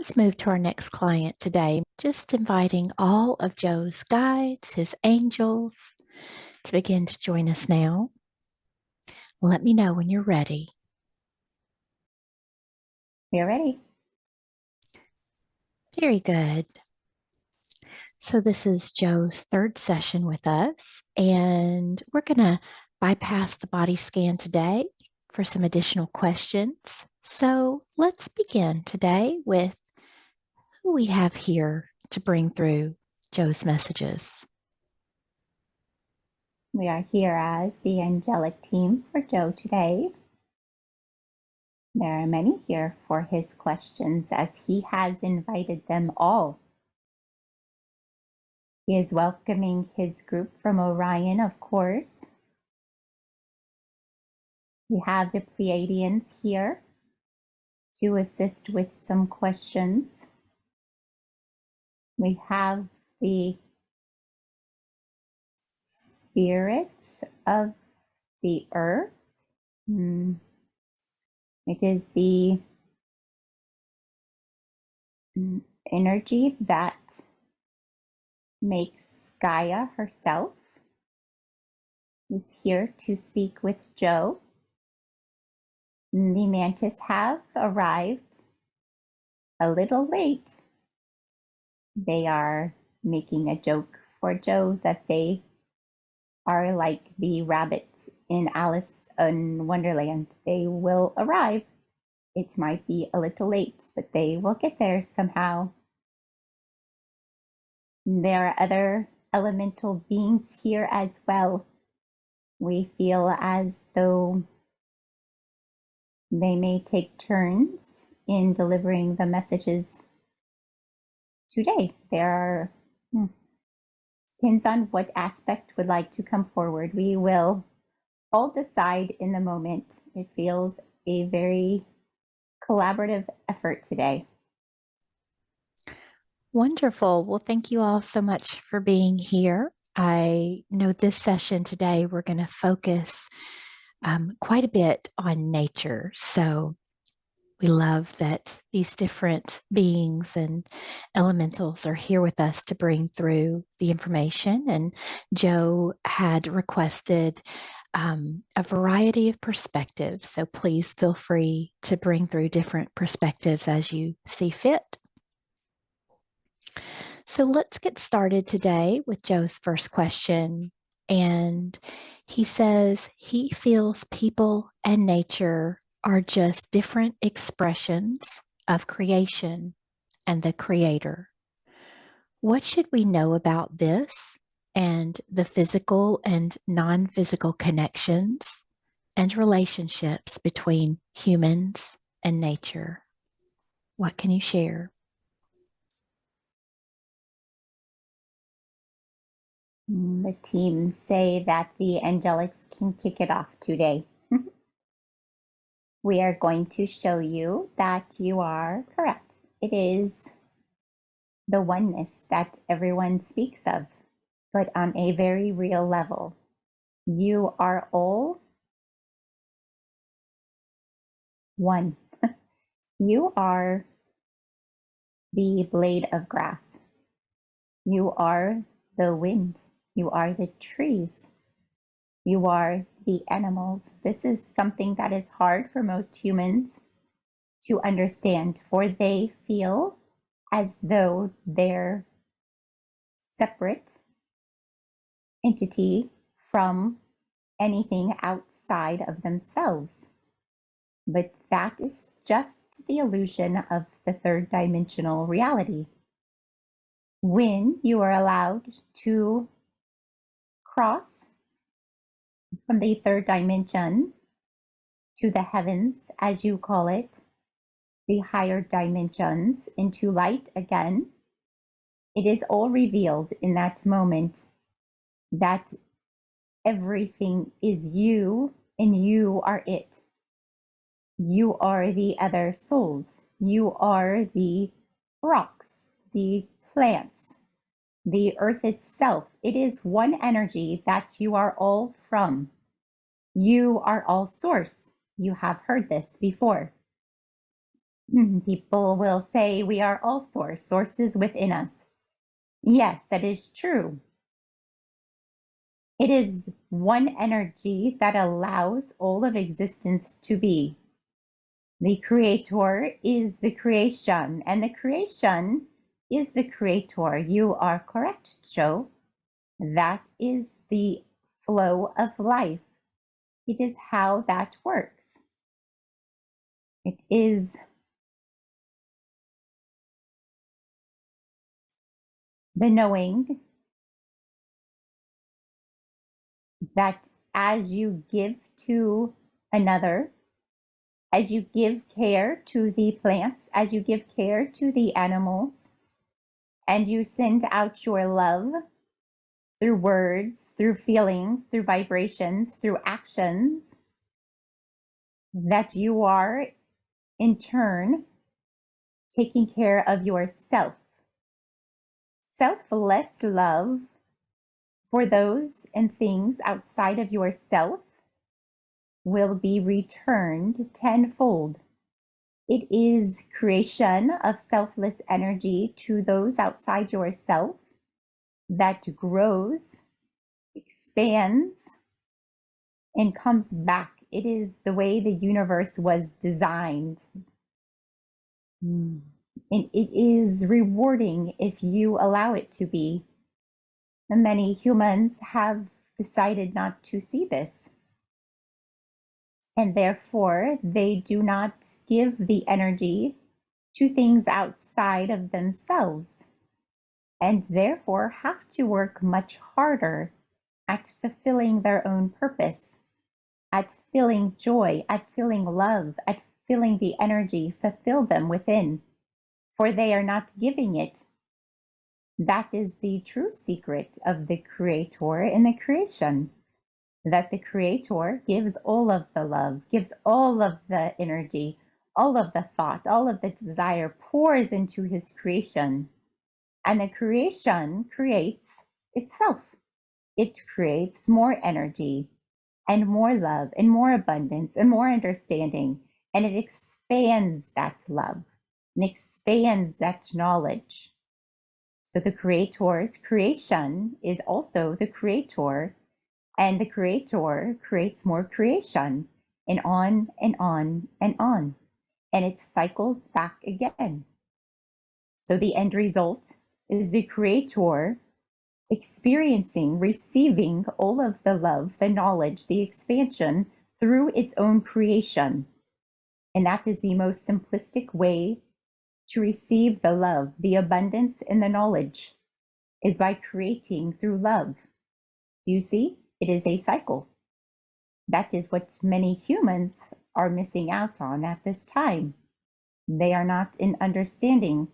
Let's move to our next client today. Just inviting all of Joe's guides, his angels, to begin to join us now. Let me know when you're ready. We're ready. Very good. So this is Joe's third session with us, and we're going to bypass the body scan today for some additional questions. So let's begin today with who we have here to bring through Joe's messages. We are here as the angelic team for Joe today. There are many here for his questions as he has invited them all. He is welcoming his group from Orion, of course. We have the Pleiadians here to assist with some questions. We have the spirits of the earth. It is the energy that makes Gaia herself is here to speak with Joe. The mantis have arrived a little late. They are making a joke for Joe that they are like the rabbits in Alice in Wonderland. They will arrive. It might be a little late, but they will get there somehow. There are other elemental beings here as well. We feel as though they may take turns in delivering the messages today. There are, depends on what aspect would like to come forward. We will all decide in the moment. It feels a very collaborative effort today. Wonderful. Well, thank you all so much for being here. I know this session today, we're going to focus quite a bit on nature. So we love that these different beings and elementals are here with us to bring through the information. And Joe had requested a variety of perspectives. So please feel free to bring through different perspectives as you see fit. So let's get started today with Joe's first question. And he says he feels people and nature are just different expressions of creation and the creator. What should we know about this and the physical and non-physical connections and relationships between humans and nature? What can you share? The teams say that the angelics can kick it off today. We are going to show you that you are correct. It is the oneness that everyone speaks of, but on a very real level. You are all one. You are the blade of grass. You are the wind. You are the trees. You are the animals. This is something that is hard for most humans to understand, for they feel as though they're separate entity from anything outside of themselves. But that is just the illusion of the third dimensional reality. When you are allowed to cross from the third dimension to the heavens, as you call it, the higher dimensions, into light again, it is all revealed in that moment that everything is you and you are it. You are the other souls. You are the rocks, the plants, the earth itself. It is one energy that you are all from. You are all source. You have heard this before. People will say we are all source, sources within us. Yes, that is true. It is one energy that allows all of existence to be. The creator is the creation, and the creation is the creator. You are correct, Joe. That is the flow of life. It is how that works. It is the knowing that as you give to another, as you give care to the plants, as you give care to the animals, and you send out your love through words, through feelings, through vibrations, through actions, that you are in turn taking care of yourself. Selfless love for those and things outside of yourself will be returned tenfold. It is creation of selfless energy to those outside yourself that grows, expands, and comes back. It is the way the universe was designed. And it is rewarding if you allow it to be. And many humans have decided not to see this. And therefore, they do not give the energy to things outside of themselves, and therefore have to work much harder at fulfilling their own purpose, at feeling joy, at feeling love, at feeling the energy fulfill them within, for they are not giving it. That is the true secret of the creator in the creation, that the creator gives all of the love, gives all of the energy, all of the thought, all of the desire, pours into his creation. And the creation creates itself. It creates more energy and more love and more abundance and more understanding. And it expands that love and expands that knowledge. So the creator's creation is also the creator, and the creator creates more creation, and on and on and on. And it cycles back again. So the end result is the creator experiencing, receiving all of the love, the knowledge, the expansion through its own creation. And that is the most simplistic way to receive the love, the abundance, and the knowledge is by creating through love. Do you see? It is a cycle. That is what many humans are missing out on at this time. They are not in understanding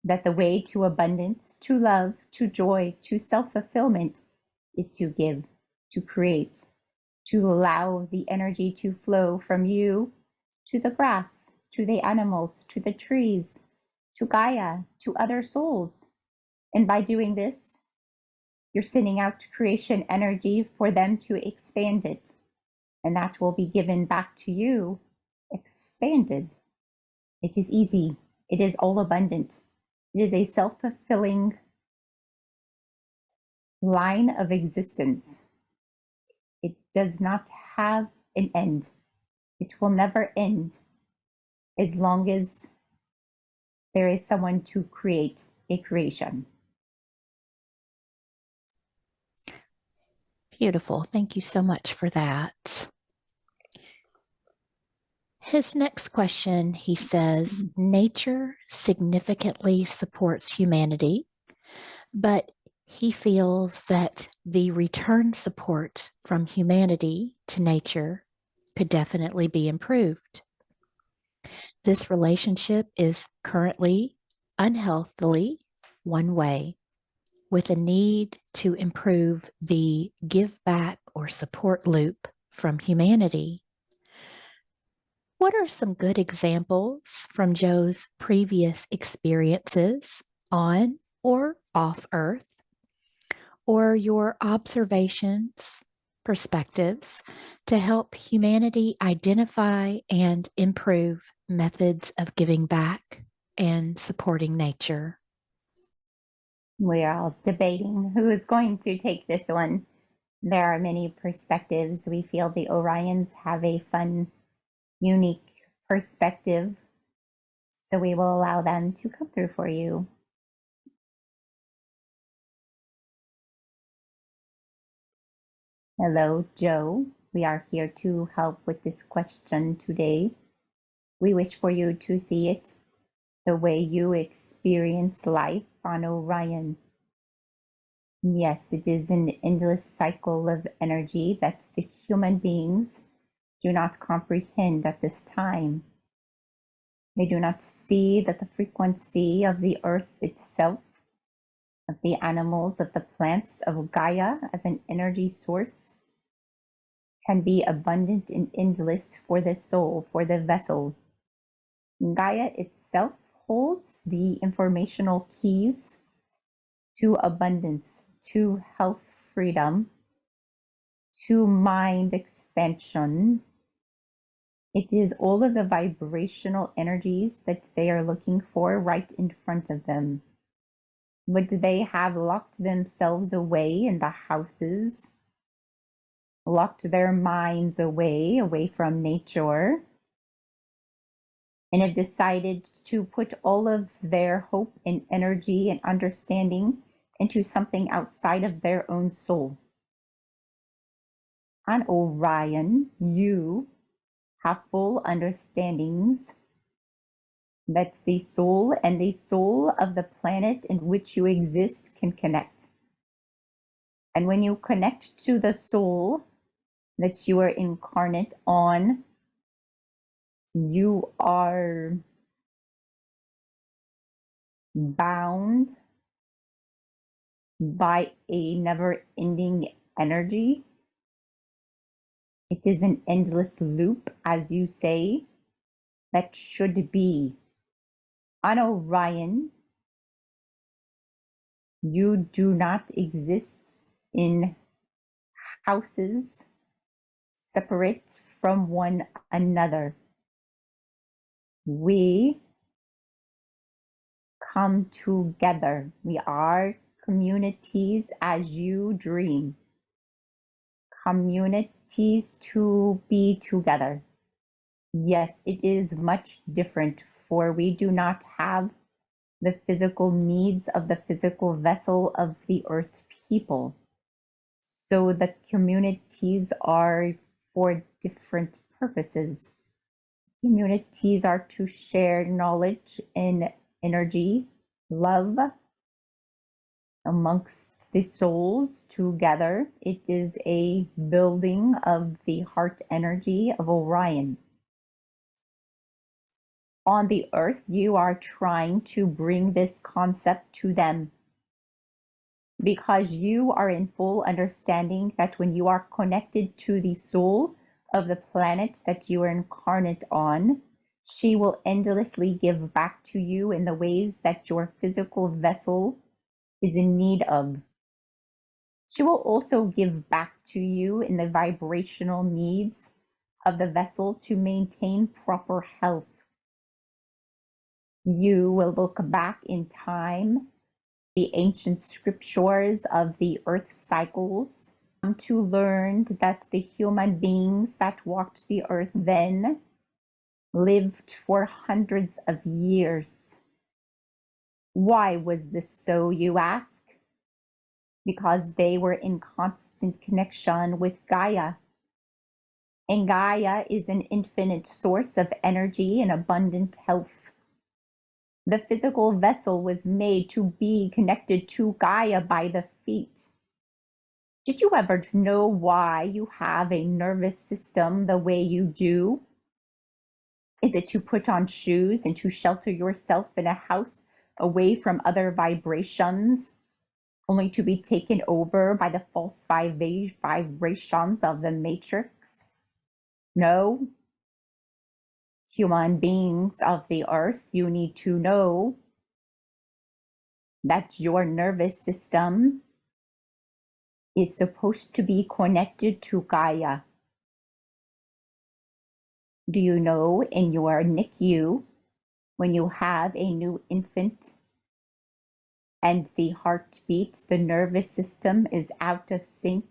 that the way to abundance, to love, to joy, to self-fulfillment is to give, to create, to allow the energy to flow from you to the grass, to the animals, to the trees, to Gaia, to other souls. And by doing this, you're sending out creation energy for them to expand it. And that will be given back to you expanded. It is easy. It is all abundant. It is a self-fulfilling line of existence. It does not have an end. It will never end as long as there is someone to create a creation. Beautiful. Thank you so much for that. His next question, he says, nature significantly supports humanity, but he feels that the return support from humanity to nature could definitely be improved. This relationship is currently unhealthily one way, with a need to improve the give back or support loop from humanity. What are some good examples from Joe's previous experiences on or off Earth, or your observations perspectives to help humanity identify and improve methods of giving back and supporting nature. We're all debating who is going to take this one. There are many perspectives. We feel the Orions have a fun, unique perspective, so we will allow them to come through for you. Hello, Joe. We are here to help with this question today. We wish for you to see it the way you experience life on Orion. Yes, it is an endless cycle of energy that the human beings do not comprehend at this time. They do not see that the frequency of the earth itself, of the animals, of the plants, of Gaia as an energy source can be abundant and endless for the soul, for the vessel. Gaia itself holds the informational keys to abundance, to health freedom, to mind expansion. It is all of the vibrational energies that they are looking for right in front of them. Would they have locked themselves away in the houses, locked their minds away from nature, and have decided to put all of their hope and energy and understanding into something outside of their own soul? On Orion, you have full understandings that the soul and the soul of the planet in which you exist can connect. And when you connect to the soul that you are incarnate on, you are bound by a never-ending energy. It is an endless loop, as you say, that should be. On Orion, you do not exist in houses separate from one another. We come together. We are communities as you dream. Communities to be together. Yes, it is much different, for we do not have the physical needs of the physical vessel of the earth people. So the communities are for different purposes. Communities are to share knowledge and energy, love amongst the souls together. It is a building of the heart energy of Orion. On the earth, you are trying to bring this concept to them because you are in full understanding that when you are connected to the soul of the planet that you are incarnate on, she will endlessly give back to you in the ways that your physical vessel is in need of. She will also give back to you in the vibrational needs of the vessel to maintain proper health. You will look back in time, the ancient scriptures of the earth cycles, to learn that the human beings that walked the earth then lived for hundreds of years. Why was this so, you ask? Because they were in constant connection with Gaia. And Gaia is an infinite source of energy and abundant health. The physical vessel was made to be connected to Gaia by the feet. Did you ever know why you have a nervous system the way you do? Is it to put on shoes and to shelter yourself in a house away from other vibrations, only to be taken over by the false vibrations of the matrix? No. Human beings of the earth, you need to know that your nervous system is supposed to be connected to Gaia. Do you know in your NICU, when you have a new infant and the heartbeat, the nervous system is out of sync,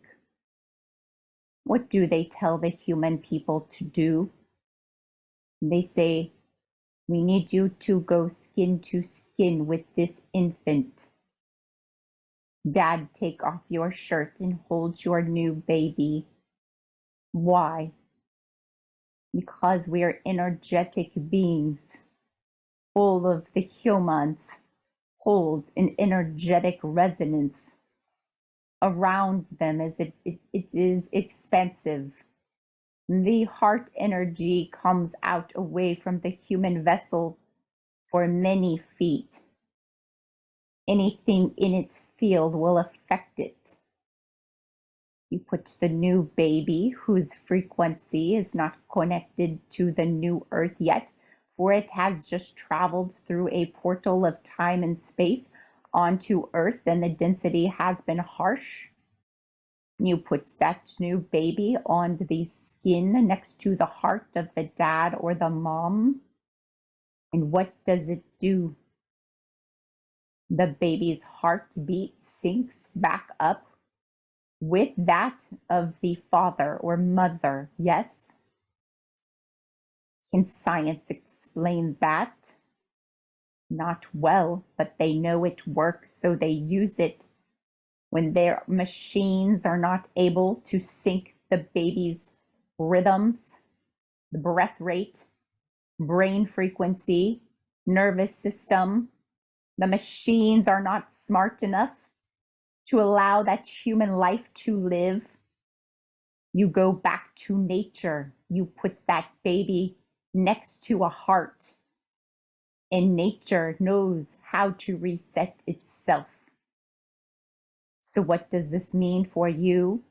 what do they tell the human people to do? They say, we need you to go skin to skin with this infant. Dad, take off your shirt and hold your new baby. Why? Because we are energetic beings. All of the humans hold an energetic resonance around them as it is expansive. The heart energy comes out away from the human vessel for many feet. Anything in its field will affect it. You put the new baby, whose frequency is not connected to the new earth yet, for it has just traveled through a portal of time and space onto earth, and the density has been harsh. You put that new baby on the skin next to the heart of the dad or the mom. And what does it do? The baby's heartbeat syncs back up with that of the father or mother, yes? Can science explain that? Not well, but they know it works, so they use it. When their machines are not able to sync the baby's rhythms, the breath rate, brain frequency, nervous system, the machines are not smart enough to allow that human life to live. You go back to nature. You put that baby next to a heart, and nature knows how to reset itself. So what does this mean for you?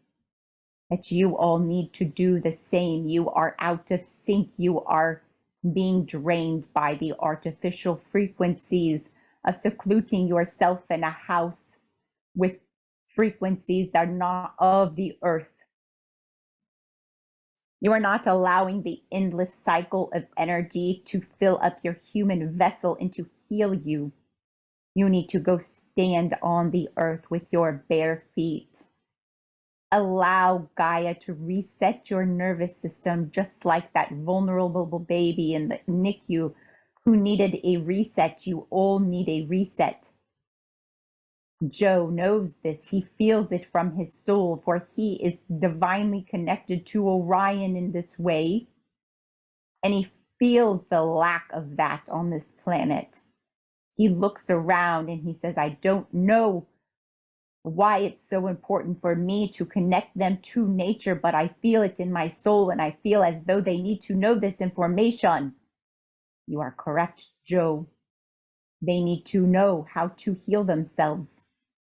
That you all need to do the same. You are out of sync. You are being drained by the artificial frequencies of secluding yourself in a house with frequencies that are not of the earth. You are not allowing the endless cycle of energy to fill up your human vessel and to heal you. You need to go stand on the earth with your bare feet. Allow Gaia to reset your nervous system, just like that vulnerable baby in the NICU who needed a reset. You all need a reset. Joe knows this. He feels it from his soul, for he is divinely connected to Orion in this way. And he feels the lack of that on this planet. He looks around and he says, I don't know why it's so important for me to connect them to nature, but I feel it in my soul, and I feel as though they need to know this information. You are correct, Joe. They need to know how to heal themselves.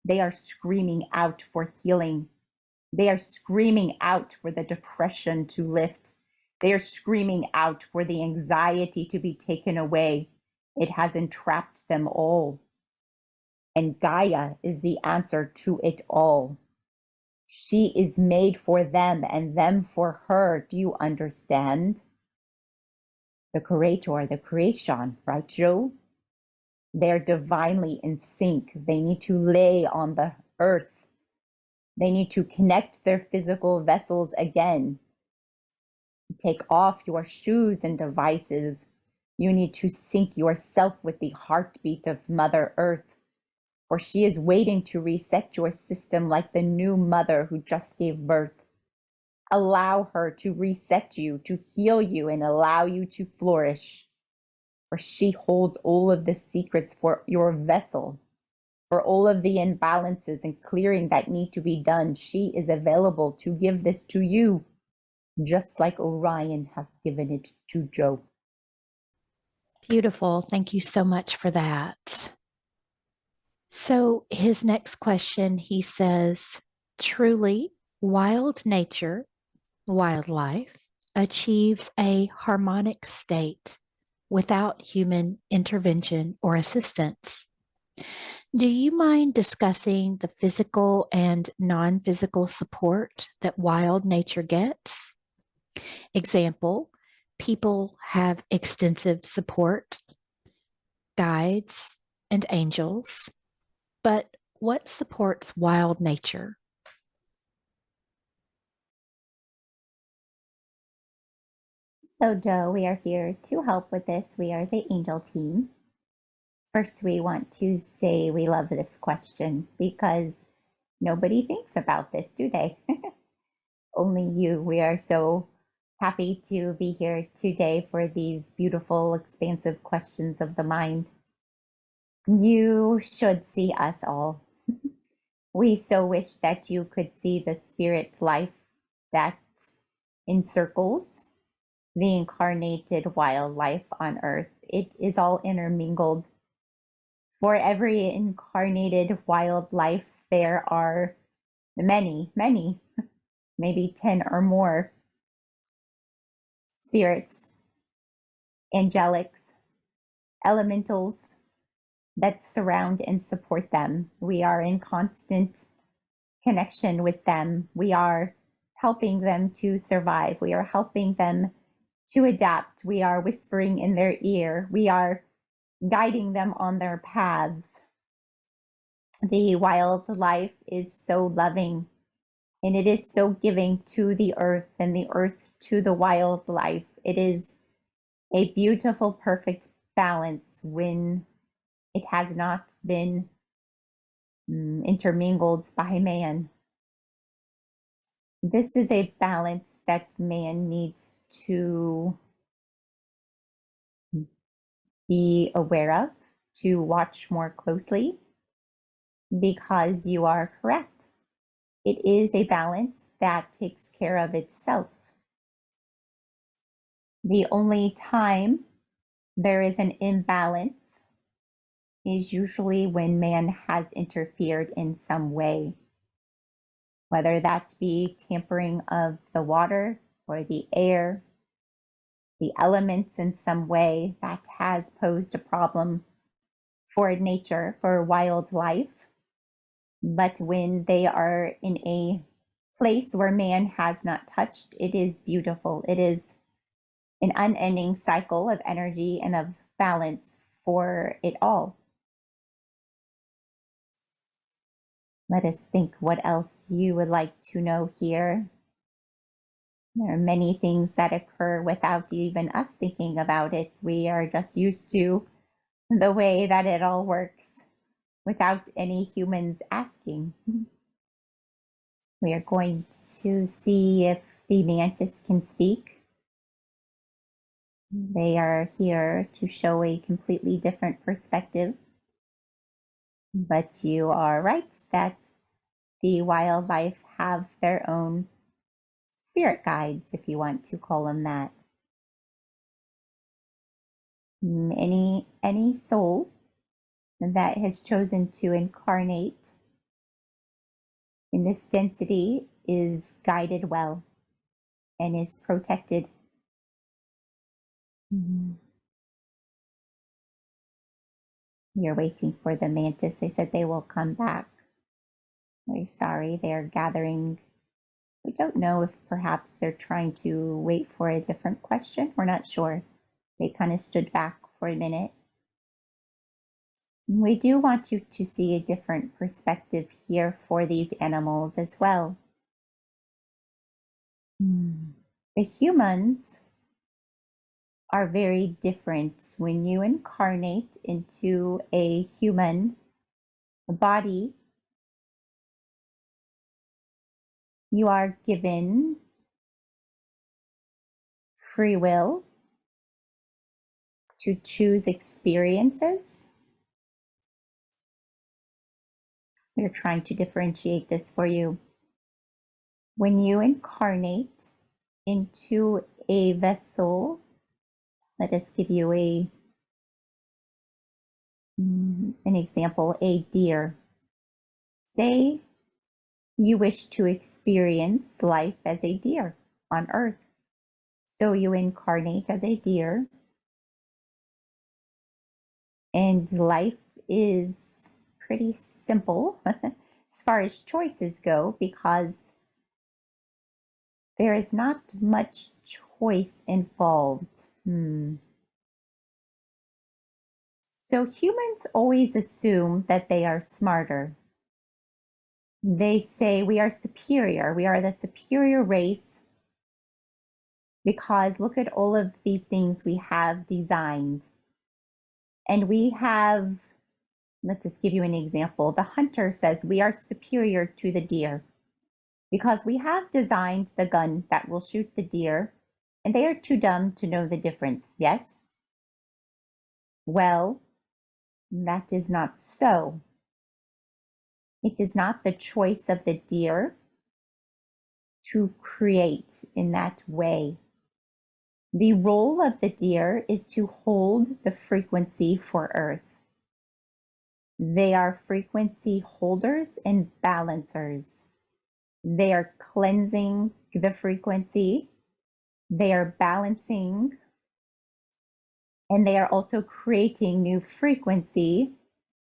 They are screaming out for healing. They are screaming out for the depression to lift. They are screaming out for the anxiety to be taken away. It has entrapped them all. And Gaia is the answer to it all. She is made for them and them for her. Do you understand? The creator, the creation, right, Joe? They're divinely in sync. They need to lay on the earth. They need to connect their physical vessels again. Take off your shoes and devices. You need to sync yourself with the heartbeat of Mother Earth, for she is waiting to reset your system like the new mother who just gave birth. Allow her to reset you, to heal you, and allow you to flourish, for she holds all of the secrets for your vessel. For all of the imbalances and clearing that need to be done, she is available to give this to you, just like Orion has given it to Joe. Beautiful. Thank you so much for that. So, his next question, he says, truly, wild nature, wildlife, achieves a harmonic state without human intervention or assistance. Do you mind discussing the physical and non physical support that wild nature gets? Example, people have extensive support, guides, and angels, but what supports wild nature? So, Joe, we are here to help with this. We are the angel team. First, we want to say we love this question because nobody thinks about this, do they? Only you. We are so happy to be here today for these beautiful, expansive questions of the mind. You should see us all. We so wish that you could see the spirit life that encircles the incarnated wildlife on earth. It is all intermingled. For every incarnated wildlife, there are many, many, maybe 10 or more spirits, angelics, elementals that surround and support them. We are in constant connection with them. We are helping them to survive. We are helping them to adapt. We are whispering in their ear. We are guiding them on their paths. The wildlife is so loving and it is so giving to the earth and the earth to the wildlife. It is a beautiful, perfect balance when it has not been intermingled by man. This is a balance that man needs to be aware of, to watch more closely, because you are correct. It is a balance that takes care of itself. The only time there is an imbalance is usually when man has interfered in some way, whether that be tampering of the water or the air, the elements in some way that has posed a problem for nature, for wildlife. But when they are in a place where man has not touched, it is beautiful. It is an unending cycle of energy and of balance for it all. Let us think what else you would like to know here. There are many things that occur without even us thinking about it. We are just used to the way that it all works without any humans asking. We are going to see if the mantis can speak. They are here to show a completely different perspective. But you are right that the wildlife have their own spirit guides, if you want to call them that. Any soul that has chosen to incarnate in this density is guided well and is protected. You're waiting for the mantis. They said they will come back. We're sorry, they're gathering. We don't know if perhaps they're trying to wait for a different question. We're not sure. They kind of stood back for a minute. We do want you to see a different perspective here for these animals as well. The humans are very different. When you incarnate into a human body, you are given free will to choose experiences. We're trying to differentiate this for you. When you incarnate into a vessel, let us give you an example, a deer. Say you wish to experience life as a deer on earth. So you incarnate as a deer, and life is pretty simple as far as choices go, because there is not much choice involved. So humans always assume that they are smarter. They say we are superior. We are the superior race because look at all of these things we have designed. And we have, let's just give you an example. The hunter says we are superior to the deer because we have designed the gun that will shoot the deer, and they are too dumb to know the difference. Yes? Well, that is not so. It is not the choice of the deer to create in that way. The role of the deer is to hold the frequency for Earth. They are frequency holders and balancers. They are cleansing the frequency. They are balancing, and they are also creating new frequency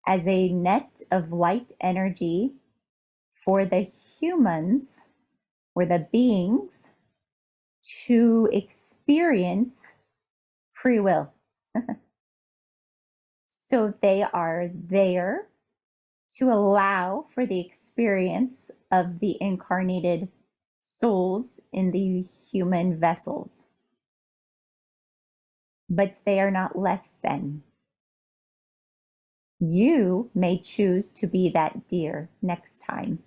as a net of light energy for the humans or the beings to experience free will. So they are there to allow for the experience of the incarnated souls in the human vessels. But they are not less than. You may choose to be that deer next time.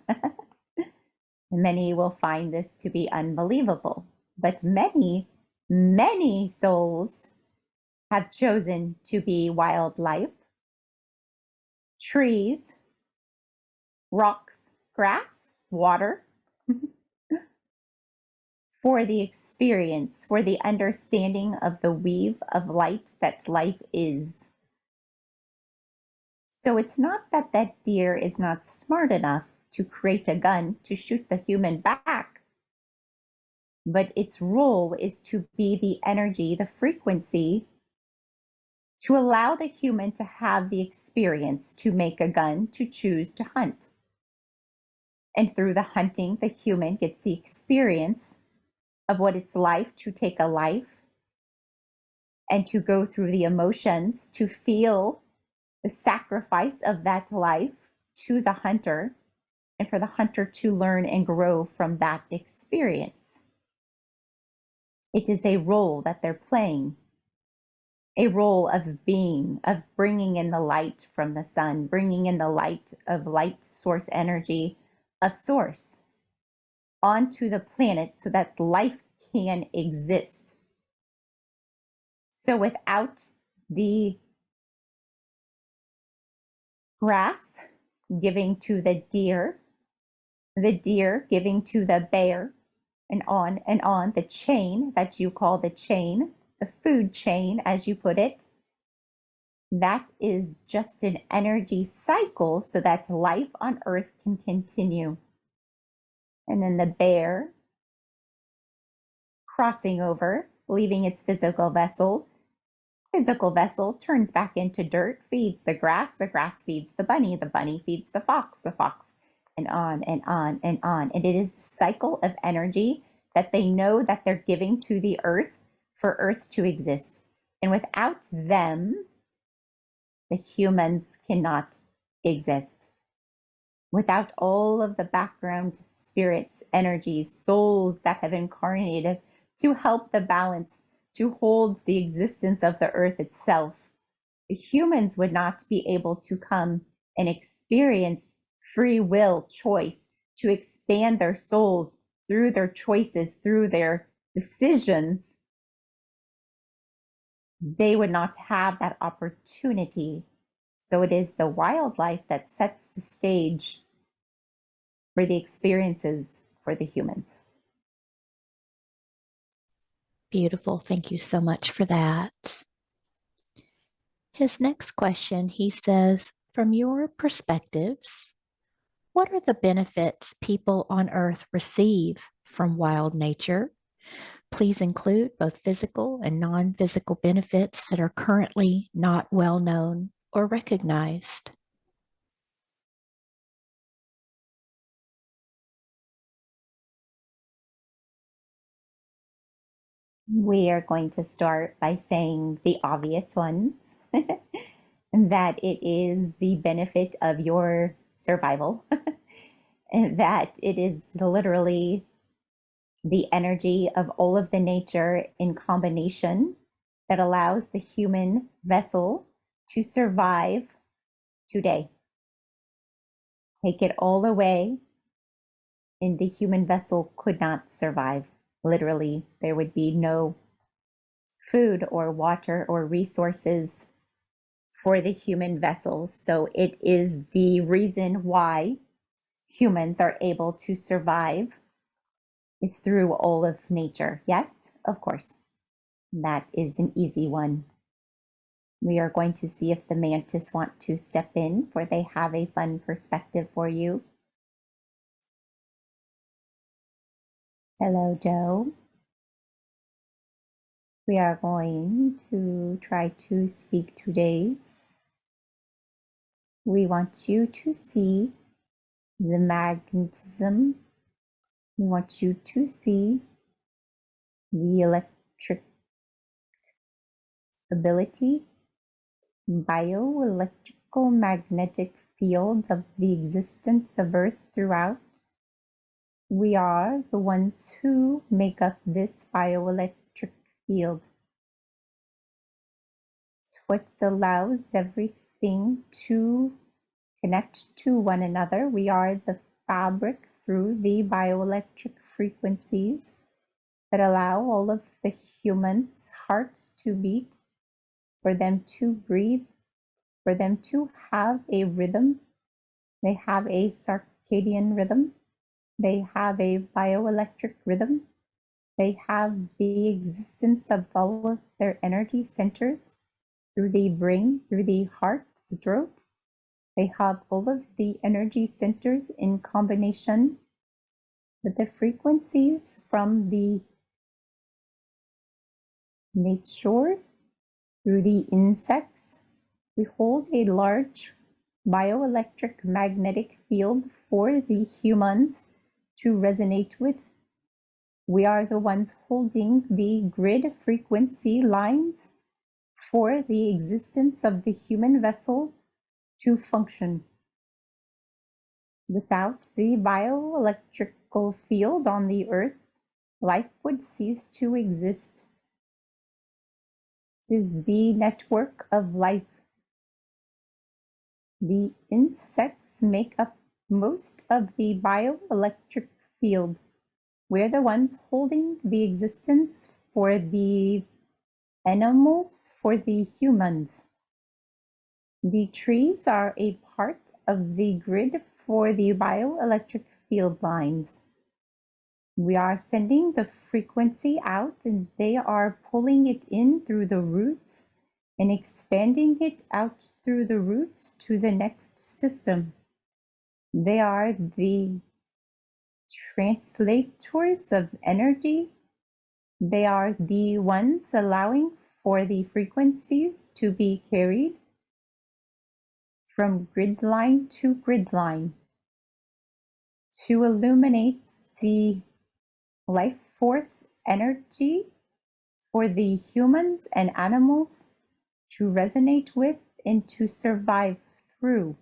Many will find this to be unbelievable, but many, many souls have chosen to be wildlife, trees, rocks, grass, water, for the experience, for the understanding of the weave of light that life is. So it's not that that deer is not smart enough to create a gun to shoot the human back, but its role is to be the energy, the frequency, to allow the human to have the experience to make a gun, to choose to hunt. And through the hunting, the human gets the experience of what it's like to take a life and to go through the emotions, to feel the sacrifice of that life to the hunter, and for the hunter to learn and grow from that experience. It is a role that they're playing, a role of being, of bringing in the light from the sun, bringing in the light of light source energy of source onto the planet so that life can exist. So without the grass giving to the deer giving to the bear, and on, the chain that you call the chain, the food chain, as you put it, that is just an energy cycle so that life on Earth can continue. And then the bear crossing over, leaving its physical vessel turns back into dirt, feeds the grass feeds the bunny feeds the fox, and on and on and on. And it is the cycle of energy that they know that they're giving to the earth for Earth to exist. And without them, the humans cannot exist. Without all of the background spirits, energies, souls that have incarnated to help the balance, to hold the existence of the earth itself, the humans would not be able to come and experience free will choice, to expand their souls through their choices, through their decisions. They would not have that opportunity. So it is the wildlife that sets the stage for the experiences for the humans. Beautiful. Thank you so much for that. His next question, he says, from your perspectives, what are the benefits people on Earth receive from wild nature? Please include both physical and non-physical benefits that are currently not well known or recognized. We are going to start by saying the obvious ones, that it is the benefit of your survival, and that it is literally the energy of all of the nature in combination that allows the human vessel to survive today. Take it all away, and the human vessel could not survive. Literally, there would be no food or water or resources for the human vessels. So it is the reason why humans are able to survive is through all of nature. Yes, of course. That is an easy one. We are going to see if the mantis want to step in, for they have a fun perspective for you. Hello, Joe. We are going to try to speak today. We want you to see the magnetism. We want you to see the electric ability, bioelectrical magnetic field of the existence of Earth throughout. We are the ones who make up this bioelectric field. It's what allows everything to connect to one another. We are the fabric through the bioelectric frequencies that allow all of the humans' hearts to beat, for them to breathe, for them to have a rhythm. They have a circadian rhythm. They have a bioelectric rhythm. They have the existence of all of their energy centers through the brain, through the heart, the throat. They have all of the energy centers in combination with the frequencies from the nature through the insects. We hold a large bioelectric magnetic field for the humans to resonate with. We are the ones holding the grid frequency lines for the existence of the human vessel to function. Without the bioelectrical field on the earth, life would cease to exist. It is the network of life. The insects make up most of the bioelectric field. We're the ones holding the existence for the animals, for the humans. The trees are a part of the grid for the bioelectric field lines. We are sending the frequency out, and they are pulling it in through the roots and expanding it out through the roots to the next system. They are the translators of energy. They are the ones allowing for the frequencies to be carried from grid line to grid line to illuminate the life force energy for the humans and animals to resonate with and to survive through.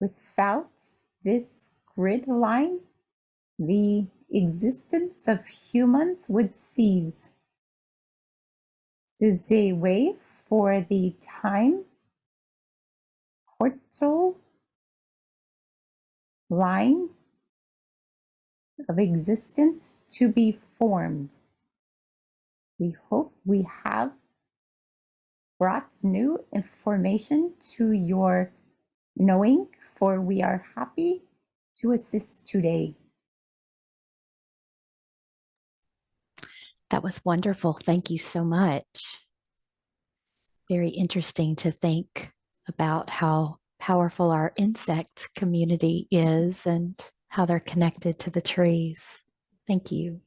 Without this grid line, the existence of humans would cease. It is a way for the time portal line of existence to be formed. We hope we have brought new information to your knowing, for we are happy to assist today. That was wonderful. Thank you so much. Very interesting to think about how powerful our insect community is and how they're connected to the trees. Thank you.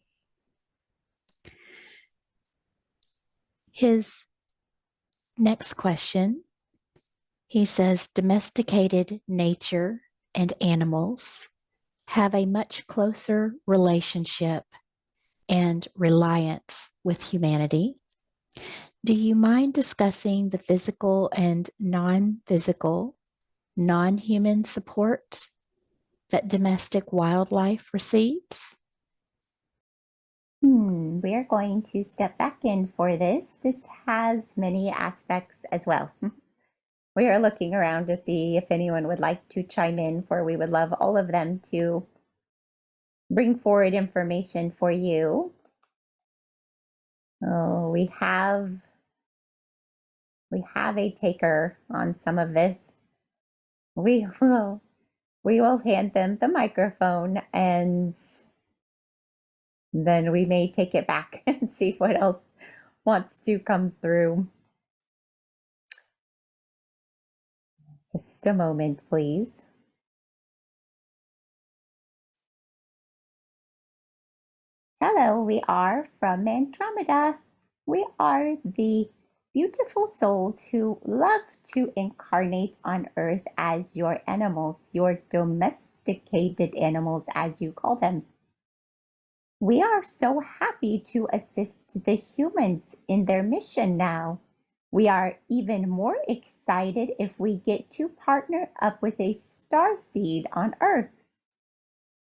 His next question, he says, domesticated nature and animals have a much closer relationship and reliance with humanity. Do you mind discussing the physical and non physical, non human support that domestic wildlife receives? We're going to step back in for this. This has many aspects as well. We are looking around to see if anyone would like to chime in, for we would love all of them to bring forward information for you. Oh, we have a taker on some of this. We will we will hand them the microphone, and then we may take it back and see what else wants to come through. Just a moment, please. Hello, we are from Andromeda. We are the beautiful souls who love to incarnate on Earth as your animals, your domesticated animals, as you call them. We are so happy to assist the humans in their mission now. We are even more excited if we get to partner up with a star seed on Earth.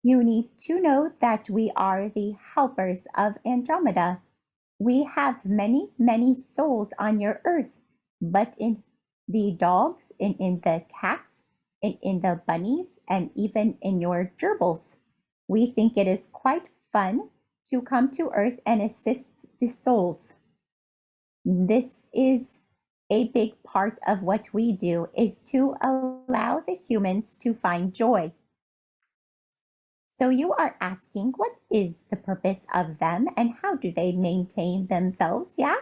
You need to know that we are the helpers of Andromeda. We have many, many souls on your Earth, but in the dogs, and in the cats, and in the bunnies, and even in your gerbils. We think it is quite fun to come to Earth and assist the souls. This is a big part of what we do, is to allow the humans to find joy. So you are asking, what is the purpose of them and how do they maintain themselves? Yeah?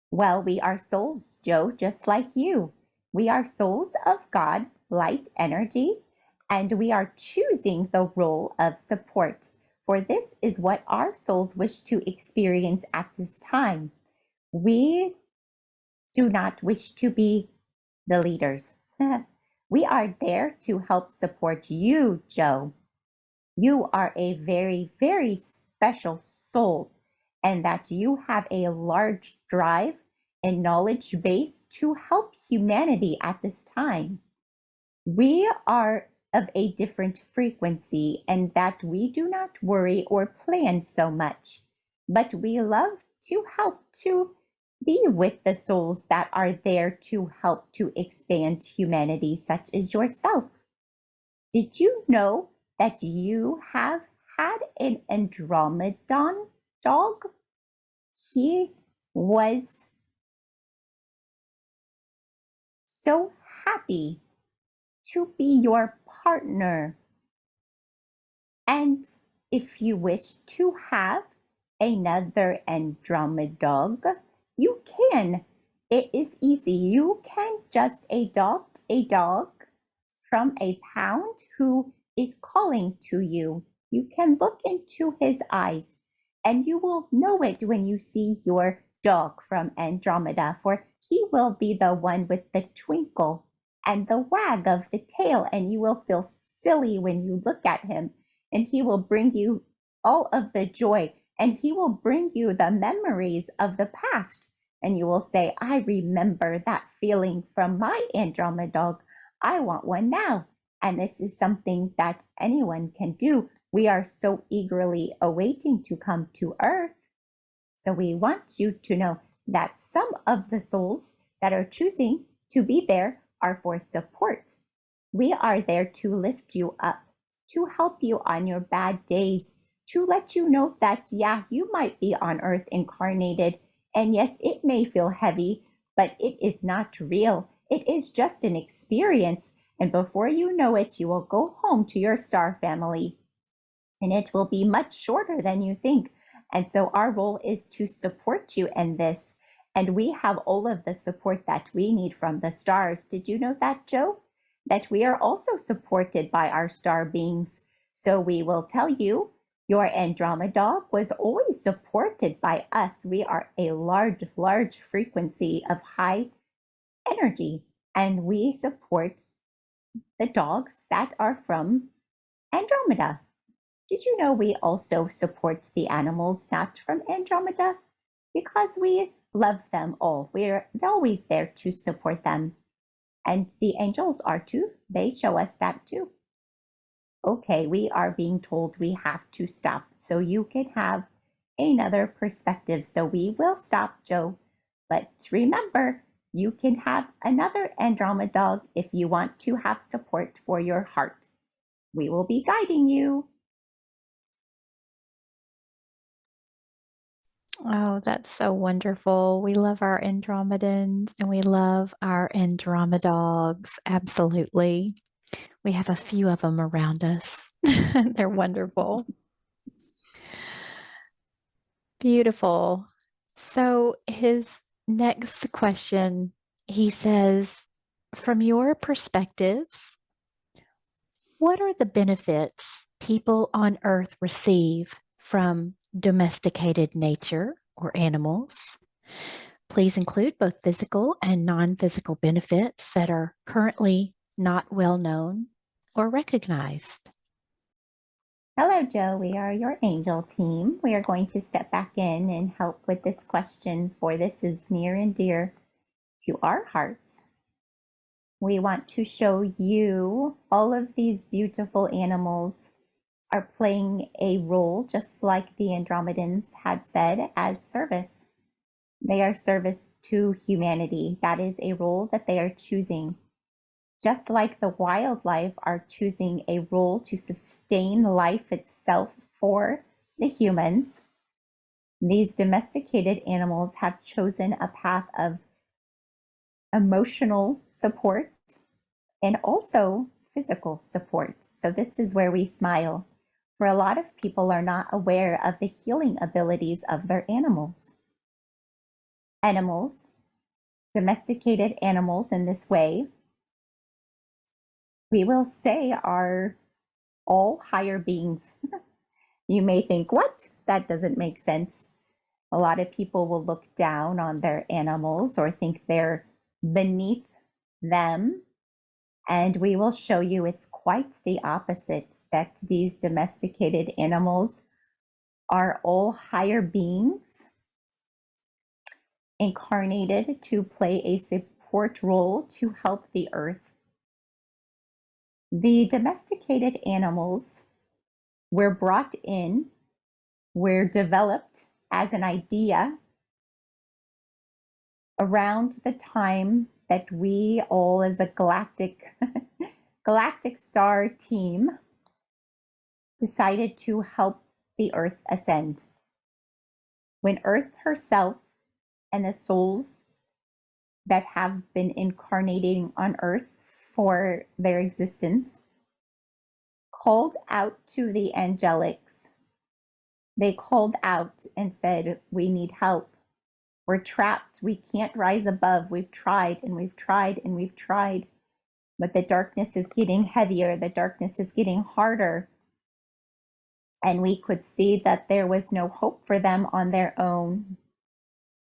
Well, we are souls, Joe, just like you. We are souls of God, light energy, and we are choosing the role of support. For this is what our souls wish to experience at this time. We do not wish to be the leaders. We are there to help support you, Joe. You are a very, very special soul, and that you have a large drive and knowledge base to help humanity at this time. We are of a different frequency, and that we do not worry or plan so much, but we love to help to be with the souls that are there to help to expand humanity, such as yourself. Did you know that you have had an Andromedon dog? He was so happy to be your partner. And if you wish to have another Andromeda dog, you can. It is easy. You can just adopt a dog from a pound who is calling to you. You can look into his eyes, and you will know it when you see your dog from Andromeda, for he will be the one with the twinkle and the wag of the tail, and you will feel silly when you look at him, and he will bring you all of the joy, and he will bring you the memories of the past. And you will say, I remember that feeling from my Andromeda dog. I want one now. And this is something that anyone can do. We are so eagerly awaiting to come to Earth. So we want you to know that some of the souls that are choosing to be there are for support. We are there to lift you up, to help you on your bad days, to let you know that, yeah, you might be on Earth incarnated. And yes, it may feel heavy, but it is not real. It is just an experience. And before you know it, you will go home to your star family. And it will be much shorter than you think. And so our role is to support you in this. And we have all of the support that we need from the stars. Did you know that, Joe? That we are also supported by our star beings. So we will tell you, your Andromeda dog was always supported by us. We are a large, large frequency of high energy, and we support the dogs that are from Andromeda. Did you know we also support the animals not from Andromeda? because we love them all. We're always there to support them. And the angels are too. They show us that too. Okay, we are being told we have to stop so you can have another perspective. So we will stop, Joe. But remember, you can have another Andromeda dog if you want to have support for your heart. We will be guiding you. Oh, that's so wonderful. We love our Andromedans and we love our Andromedogs. Absolutely. We have a few of them around us. They're wonderful. Beautiful. So, his next question, he says, from your perspectives, what are the benefits people on Earth receive from domesticated nature or animals? Please include both physical and non physical benefits that are currently not well known or recognized. Hello, Joe. We are your angel team. We are going to step back in and help with this question, for this is near and dear to our hearts. We want to show you all of these beautiful animals are playing a role, just like the Andromedans had said, as service. They are service to humanity. That is a role that they are choosing. Just like the wildlife are choosing a role to sustain life itself for the humans, these domesticated animals have chosen a path of emotional support and also physical support. So this is where we smile. For a lot of people are not aware of the healing abilities of their animals. Animals, domesticated animals in this way, we will say are all higher beings. You may think, what? That doesn't make sense. A lot of people will look down on their animals or think they're beneath them. And we will show you it's quite the opposite, that these domesticated animals are all higher beings incarnated to play a support role to help the earth. The domesticated animals were brought in, were developed as an idea around the time that we all as a galactic star team decided to help the earth ascend. When earth herself and the souls that have been incarnating on earth for their existence called out to the angelics, they called out and said, we need help. We're trapped. We can't rise above. We've tried and we've tried and we've tried. But the darkness is getting heavier. The darkness is getting harder. And we could see that there was no hope for them on their own.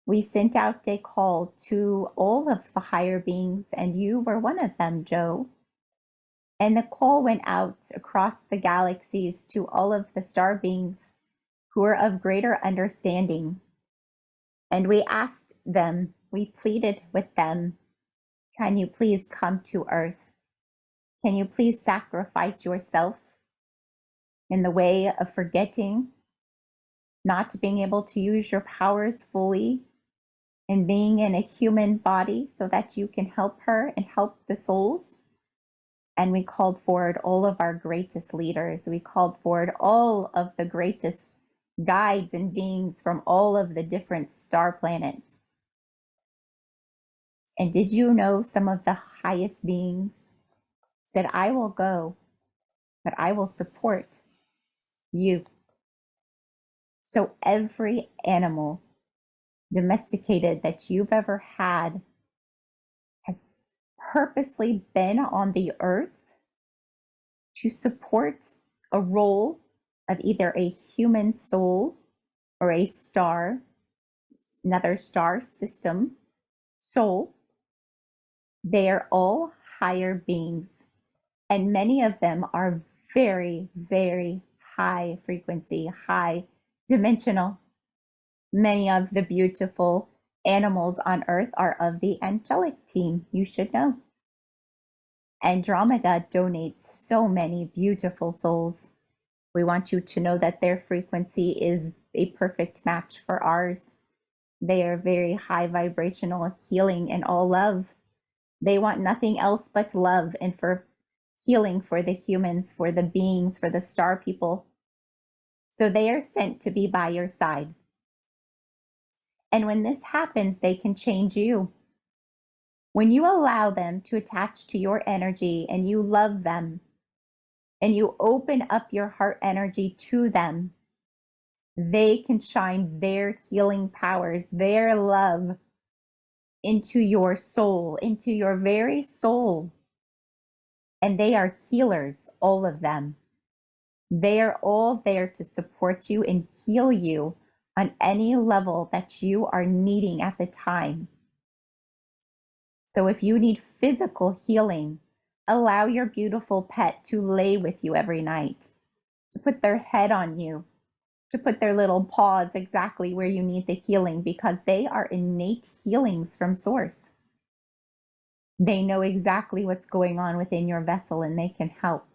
We sent out a call to all of the higher beings, and you were one of them, Joe. And the call went out across the galaxies to all of the star beings who are of greater understanding. And we asked them, we pleaded with them, can you please come to Earth? Can you please sacrifice yourself in the way of forgetting, not being able to use your powers fully, and being in a human body so that you can help her and help the souls? And we called forward all of our greatest leaders. We called forward all of the greatest guides and beings from all of the different star planets. And did you know some of the highest beings said, I will go, but I will support you. So every animal domesticated that you've ever had has purposely been on the earth to support a role of either a human soul or a star, another star system soul. They are all higher beings, and many of them are very, very high frequency, high dimensional. Many of the beautiful animals on earth are of the angelic team, you should know. Andromeda donates so many beautiful souls. We want you to know that their frequency is a perfect match for ours. They are very high vibrational, healing, and all love. They want nothing else but love and for healing for the humans, for the beings, for the star people. So they are sent to be by your side. And when this happens, they can change you. When you allow them to attach to your energy and you love them and you open up your heart energy to them, they can shine their healing powers, their love into your soul, into your very soul. And they are healers, all of them. They are all there to support you and heal you on any level that you are needing at the time. So if you need physical healing, allow your beautiful pet to lay with you every night, to put their head on you, to put their little paws exactly where you need the healing, because they are innate healings from source. They know exactly what's going on within your vessel and they can help.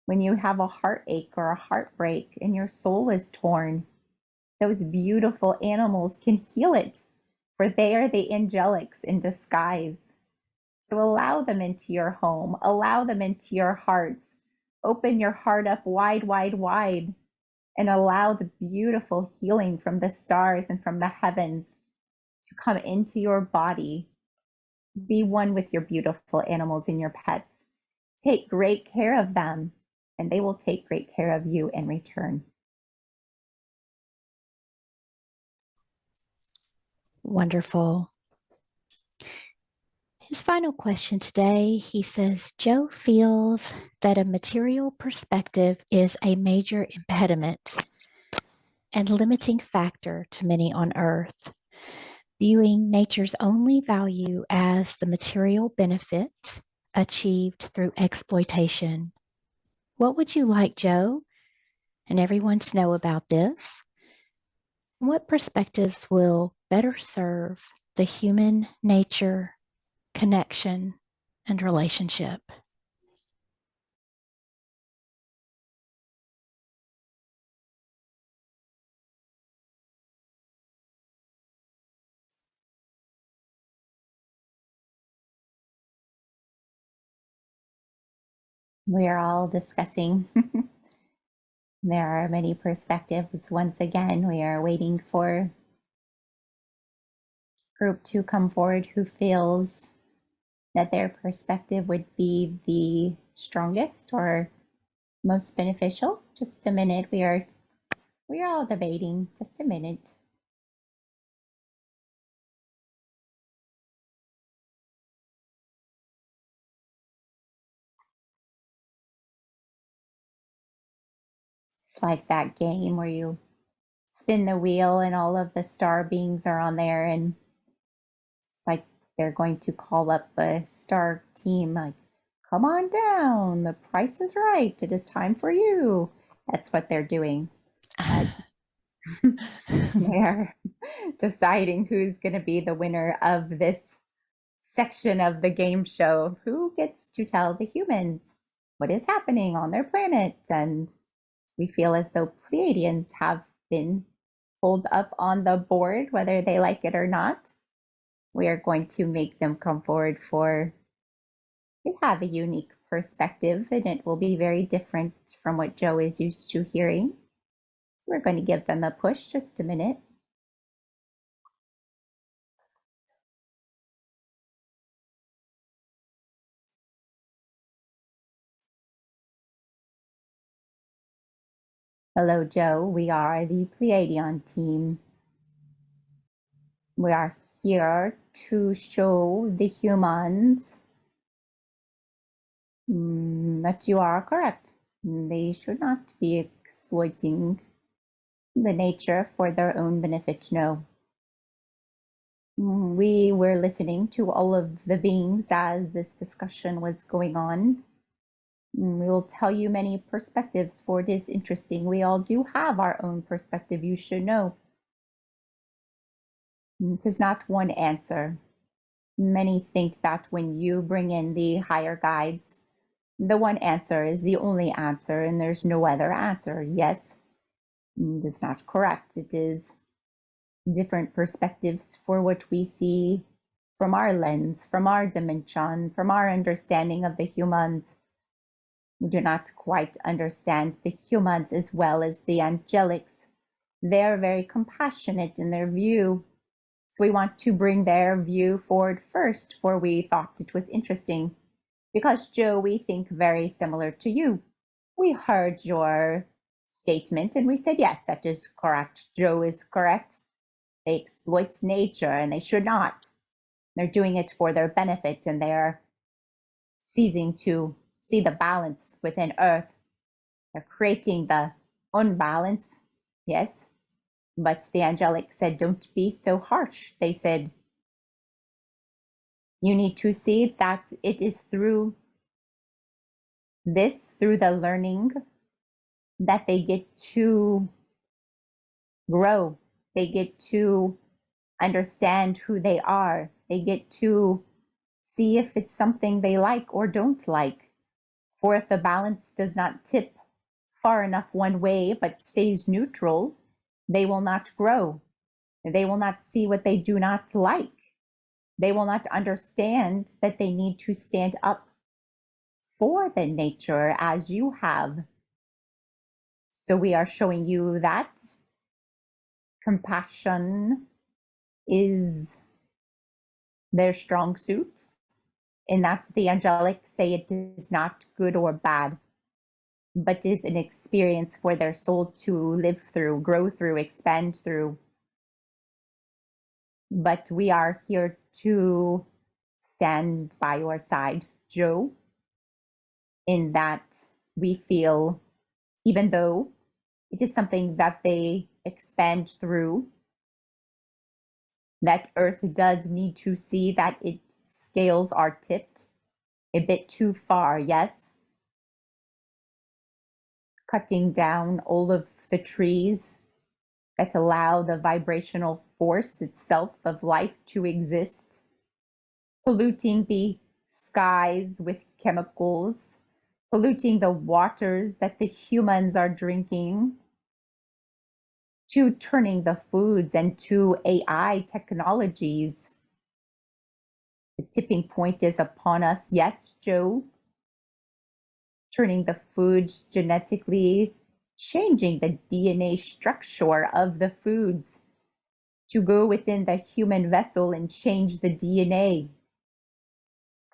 When you have a heartache or a heartbreak and your soul is torn, those beautiful animals can heal it, for they are the angelics in disguise. So allow them into your home, allow them into your hearts. Open your heart up wide, wide, wide, and allow the beautiful healing from the stars and from the heavens to come into your body. Be one with your beautiful animals and your pets. Take great care of them, and they will take great care of you in return. Wonderful. His final question today, he says, Joe feels that a material perspective is a major impediment and limiting factor to many on earth, viewing nature's only value as the material benefits achieved through exploitation. What would you like Joe and everyone to know about this? What perspectives will better serve the human nature, connection, and relationship? We are all discussing. There are many perspectives. Once again, we are waiting for group to come forward who feels that their perspective would be the strongest or most beneficial. Just a minute. We are all debating. Just a minute. It's like that game where you spin the wheel and all of the star beings are on there, and it's like they're going to call up a star team like, come on down, the price is right, it is time for you. That's what they're doing. They're deciding who's going to be the winner of this section of the game show, who gets to tell the humans what is happening on their planet. And we feel as though Pleiadians have been pulled up on the board, whether they like it or not. We are going to make them come forward for, they have a unique perspective and it will be very different from what Joe is used to hearing. So we're going to give them a push. Just a minute. Hello, Joe. We are the Pleiadian team. We are here to show the humans that you are correct. They should not be exploiting the nature for their own benefit. No. We were listening to all of the beings as this discussion was going on. We will tell you many perspectives, for it is interesting. We all do have our own perspective, you should know. It is not one answer. Many think that when you bring in the higher guides, the one answer is the only answer and there's no other answer. Yes, it is not correct. It is different perspectives for what we see from our lens, from our dimension, from our understanding of the humans. We do not quite understand the humans as well as the angelics. They're very compassionate in their view. So we want to bring their view forward first, for we thought it was interesting. Because, Joe, we think very similar to you. We heard your statement and we said, yes, that is correct. Joe is correct. They exploit nature and they should not. They're doing it for their benefit and they're ceasing to see the balance within Earth. They're creating the unbalance, yes. But the angelic said, don't be so harsh. They said, you need to see that it is through this, through the learning, that they get to grow. They get to understand who they are. They get to see if it's something they like or don't like. For if the balance does not tip far enough one way but stays neutral, they will not grow. They will not see what they do not like. They will not understand that they need to stand up for the nature as you have. So we are showing you that compassion is their strong suit, in that the angelic say it is not good or bad, but is an experience for their soul to live through, grow through, expand through. But we are here to stand by your side, Joe, in that we feel, even though it is something that they expand through, that Earth does need to see that its scales are tipped a bit too far, yes? Cutting down all of the trees that allow the vibrational force itself of life to exist, polluting the skies with chemicals, polluting the waters that the humans are drinking, to turning the foods and to AI technologies. The tipping point is upon us. Yes, Joe. Turning the foods genetically, changing the DNA structure of the foods to go within the human vessel and change the DNA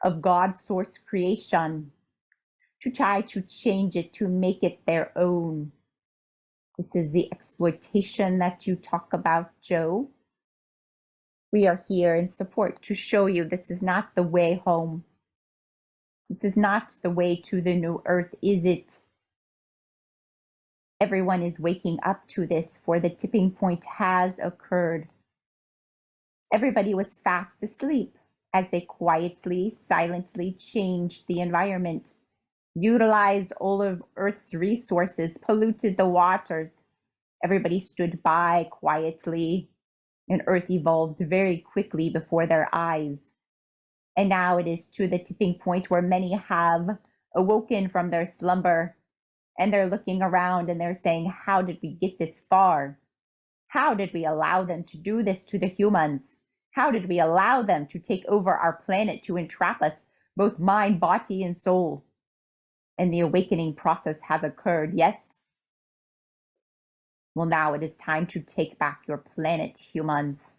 of God's source creation, to try to change it, to make it their own. This is the exploitation that you talk about, Joe. We are here in support to show you this is not the way home. This is not the way to the new earth, is it? Everyone is waking up to this, for the tipping point has occurred. Everybody was fast asleep as they quietly, silently changed the environment, utilized all of Earth's resources, polluted the waters. Everybody stood by quietly, and Earth evolved very quickly before their eyes. And now it is to the tipping point where many have awoken from their slumber, and they're looking around and they're saying, how did we get this far? How did we allow them to do this to the humans? How did we allow them to take over our planet, to entrap us, both mind, body, and soul? And the awakening process has occurred, yes? Well, now it is time to take back your planet, humans.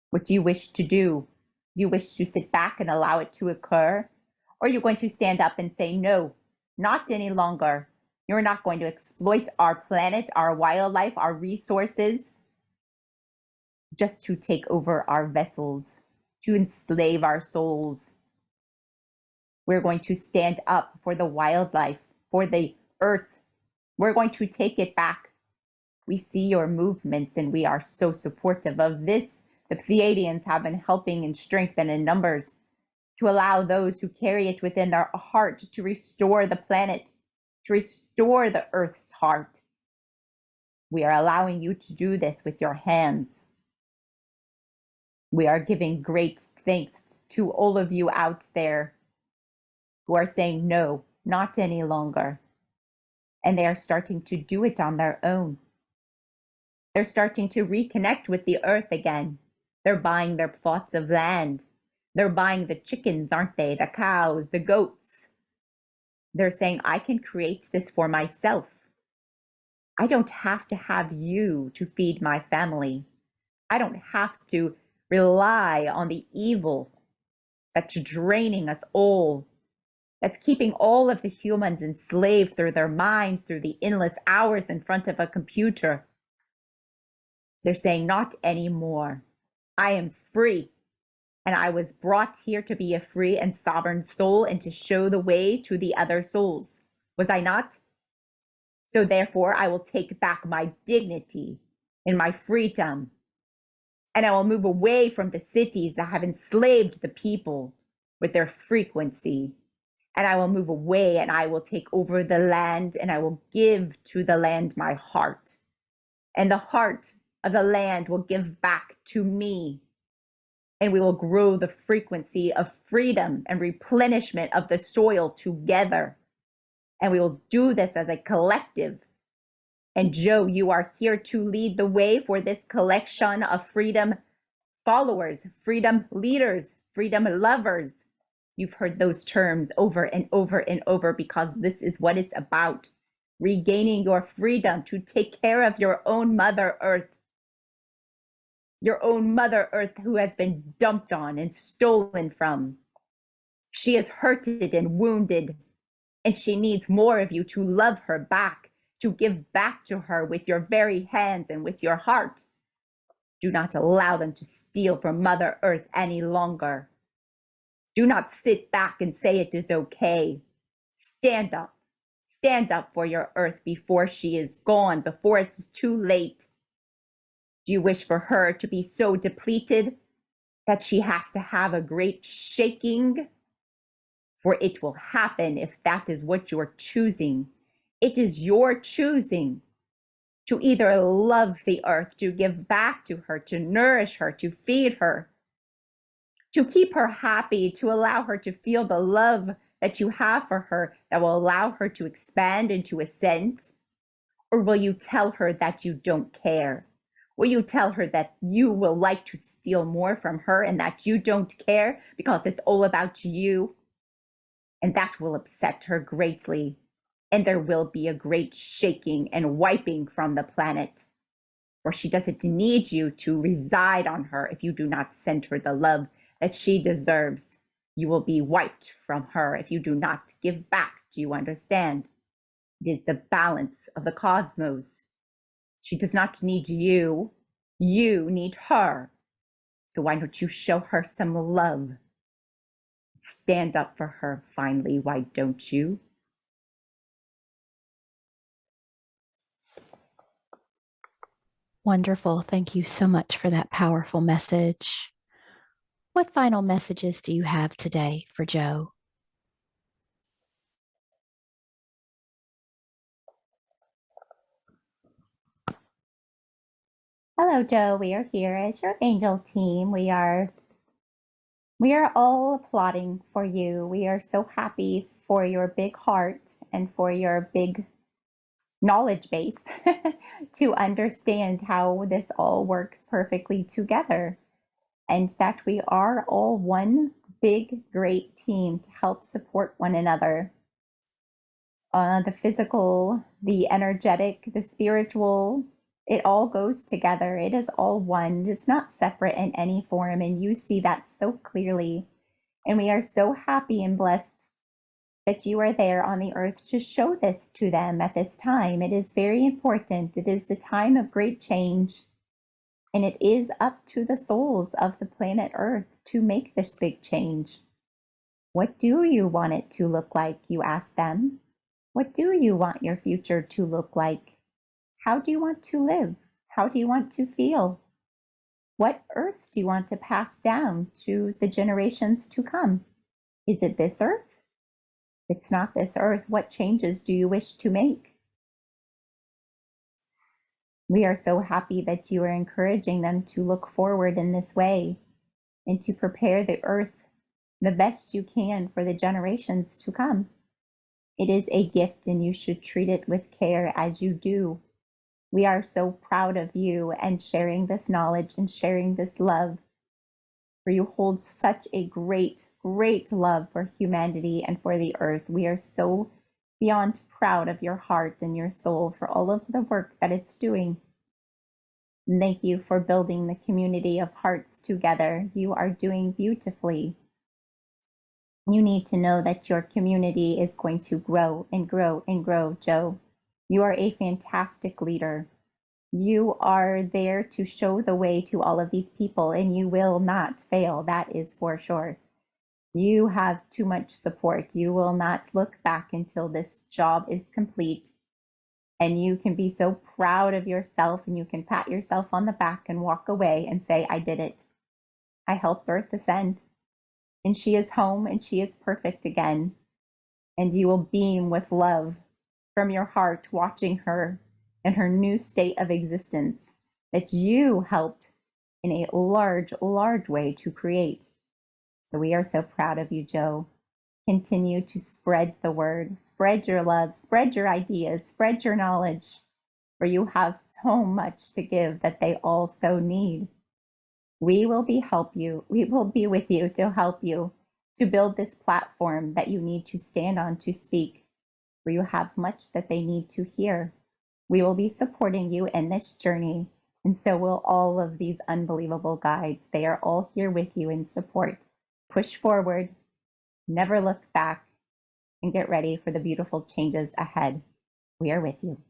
What do you wish to do? Do you wish to sit back and allow it to occur? Or are you going to stand up and say, no, not any longer? You're not going to exploit our planet, our wildlife, our resources, just to take over our vessels, to enslave our souls. We're going to stand up for the wildlife, for the earth. We're going to take it back. We see your movements and we are so supportive of this. The Pleiadians have been helping in strength and in numbers to allow those who carry it within their heart to restore the planet, to restore the earth's heart. We are allowing you to do this with your hands. We are giving great thanks to all of you out there who are saying no, not any longer. And they are starting to do it on their own. They're starting to reconnect with the earth again. They're buying their plots of land. They're buying the chickens, aren't they? The cows, the goats. They're saying, I can create this for myself. I don't have to have you to feed my family. I don't have to rely on the evil that's draining us all, that's keeping all of the humans enslaved through their minds, through the endless hours in front of a computer. They're saying, not anymore. I am free, and I was brought here to be a free and sovereign soul and to show the way to the other souls. Was I not? So therefore, I will take back my dignity and my freedom, and I will move away from the cities that have enslaved the people with their frequency. And I will move away and I will take over the land and I will give to the land my heart. And the heart of the land will give back to me. And we will grow the frequency of freedom and replenishment of the soil together. And we will do this as a collective. And Joe, you are here to lead the way for this collection of freedom followers, freedom leaders, freedom lovers. You've heard those terms over and over and over because this is what it's about. Regaining your freedom to take care of your own Mother Earth. Your own Mother Earth who has been dumped on and stolen from. She is hurted and wounded, and she needs more of you to love her back, to give back to her with your very hands and with your heart. Do not allow them to steal from Mother Earth any longer. Do not sit back and say it is okay. Stand up. Stand up for your earth before she is gone, before it's too late. Do you wish for her to be so depleted that she has to have a great shaking? For it will happen if that is what you're choosing. It is your choosing to either love the earth, to give back to her, to nourish her, to feed her, to keep her happy, to allow her to feel the love that you have for her that will allow her to expand and to ascend? Or will you tell her that you don't care? Will you tell her that you will like to steal more from her and that you don't care because it's all about you? And that will upset her greatly. And there will be a great shaking and wiping from the planet. For she doesn't need you to reside on her if you do not send her the love that she deserves. You will be wiped from her if you do not give back. Do you understand? It is the balance of the cosmos. She does not need you. You need her. So why don't you show her some love? Stand up for her finally, why don't you? Wonderful. Thank you so much for that powerful message. What final messages do you have today for Joe? Hello, Joe. We are here as your angel team. We are all applauding for you. We are so happy for your big heart and for your big knowledge base to understand how this all works perfectly together, and that we are all one big, great team to help support one another. The physical, the energetic, the spiritual, it all goes together. It is all one. It's not separate in any form, and you see that so clearly. And we are so happy and blessed that you are there on the earth to show this to them at this time. It is very important. It is the time of great change. And it is up to the souls of the planet Earth to make this big change. What do you want it to look like? You ask them. What do you want your future to look like? How do you want to live? How do you want to feel? What earth do you want to pass down to the generations to come? Is it this earth? If it's not this earth, what changes do you wish to make? We are so happy that you are encouraging them to look forward in this way and to prepare the earth the best you can for the generations to come. It is a gift and you should treat it with care as you do. We are so proud of you and sharing this knowledge and sharing this love. For you hold such a great, great love for humanity and for the earth. We are so beyond proud of your heart and your soul for all of the work that it's doing. Thank you for building the community of hearts together. You are doing beautifully. You need to know that your community is going to grow and grow and grow, Joe. You are a fantastic leader. You are there to show the way to all of these people, and you will not fail. That is for sure. You have too much support. You will not look back until this job is complete. And you can be so proud of yourself and you can pat yourself on the back and walk away and say, I did it. I helped Earth ascend. And she is home and she is perfect again. And you will beam with love from your heart watching her in her new state of existence that you helped in a large, large way to create. So we are so proud of you, Joe. Continue to spread the word, spread your love, spread your ideas, spread your knowledge, for you have so much to give that they all so need. We will be with you to help you to build this platform that you need to stand on to speak, for you have much that they need to hear. We will be supporting you in this journey, and so will all of these unbelievable guides. They are all here with you in support. Push forward, never look back, and get ready for the beautiful changes ahead. We are with you.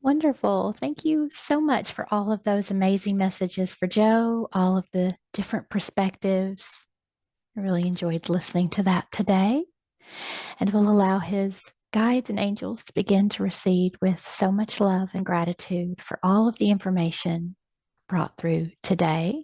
Wonderful. Thank you so much for all of those amazing messages for Joe, all of the different perspectives. I really enjoyed listening to that today, and we'll allow his guides and angels to begin to recede with so much love and gratitude for all of the information brought through today.